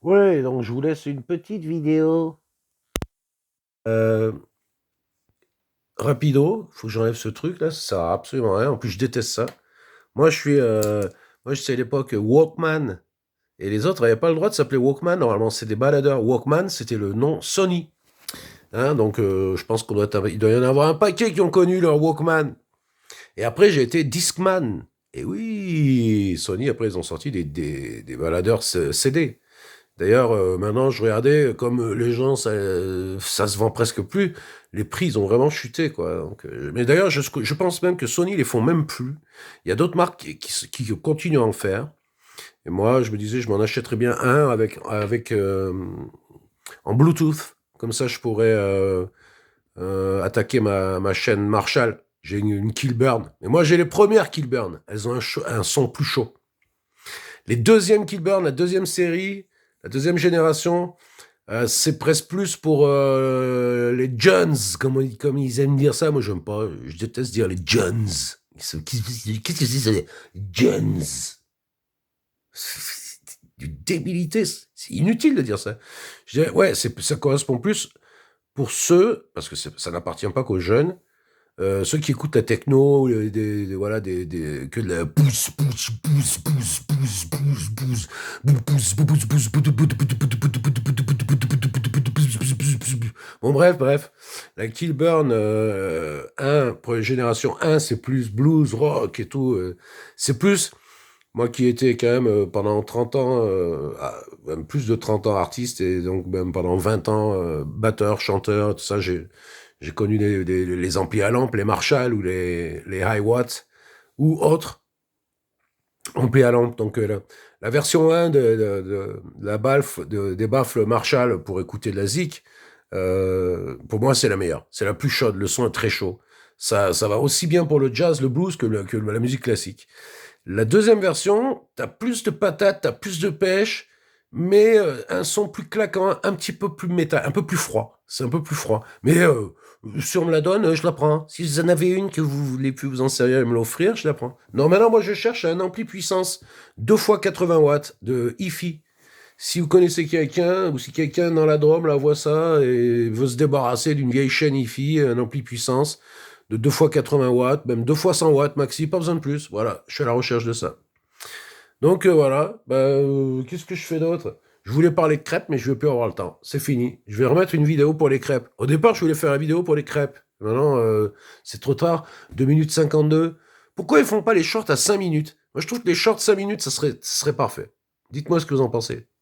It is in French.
Ouais, donc je vous laisse une petite vidéo euh, rapido. Faut que j'enlève ce truc là, ça sert à absolument rien. En plus, je déteste ça. Moi, moi, c'est à l'époque Walkman. Et les autres n'avaient pas le droit de s'appeler Walkman. Normalement, c'est des baladeurs. Walkman, c'était le nom Sony. Hein, donc, je pense il doit y en avoir un paquet qui ont connu leur Walkman. Et après, j'ai été Discman. Et oui, Sony, après, ils ont sorti des baladeurs CD. D'ailleurs, maintenant, je regardais, comme les gens, ça se vend presque plus, les prix, ils ont vraiment chuté, quoi. Donc, mais d'ailleurs, je pense même que Sony les font même plus. Il y a d'autres marques qui continuent à en faire. Et moi, je me disais, je m'en achèterais bien un en Bluetooth. Comme ça, je pourrais attaquer ma chaîne Marshall. J'ai une Killburn. Et moi, j'ai les premières Killburn. Elles ont un son plus chaud. Les deuxièmes Killburn, la deuxième série, la deuxième génération, c'est presque plus pour les Jones, comme ils aiment dire ça. Moi, j'aime pas. Je déteste dire les Jones. Qu'est-ce que c'est ça, les Jones? C'est du débilité. C'est inutile de dire ça. Je dirais, ouais, ça correspond plus pour ceux, parce que ça n'appartient pas qu'aux jeunes, ceux qui écoutent la techno, voilà, que de la pousse, pousse, pousse, pousse, pousse, pousse, pousse, bon, bref. La Killburn 1, pour génération 1, c'est plus blues, rock et tout. C'est plus, moi qui étais quand même pendant 30 ans, même plus de 30 ans artiste, et donc même pendant 20 ans batteur, chanteur, tout ça, j'ai connu les amplis à lampe, les Marshall ou les High Watts ou autres amplis à lampe. Donc la version 1 de la des baffles Marshall pour écouter de la zik, pour moi c'est la meilleure. C'est la plus chaude, le son est très chaud. Ça va aussi bien pour le jazz, le blues que la musique classique. La deuxième version, t'as plus de patates, t'as plus de pêche, mais un son plus claquant, un petit peu plus métal, un peu plus froid. C'est un peu plus froid. Mais si on me la donne, je la prends. Si vous en avez une que vous voulez plus vous en servir et me l'offrir, je la prends. Non, maintenant, moi, je cherche un ampli puissance 2 fois 80 watts de hi-fi. Si vous connaissez quelqu'un, ou si quelqu'un dans la Drôme la voit ça et veut se débarrasser d'une vieille chaîne hi-fi, un ampli puissance de 2 fois 80 watts, même 2 fois 100 watts maxi, pas besoin de plus. Voilà, je suis à la recherche de ça. Donc voilà, qu'est-ce que je fais d'autre? Je voulais parler de crêpes, mais je ne vais plus avoir le temps. C'est fini. Je vais remettre une vidéo pour les crêpes. Au départ, je voulais faire la vidéo pour les crêpes. Maintenant, c'est trop tard. 2 minutes 52. Pourquoi ils font pas les shorts à 5 minutes? Moi, je trouve que les shorts 5 minutes, ça serait parfait. Dites-moi ce que vous en pensez.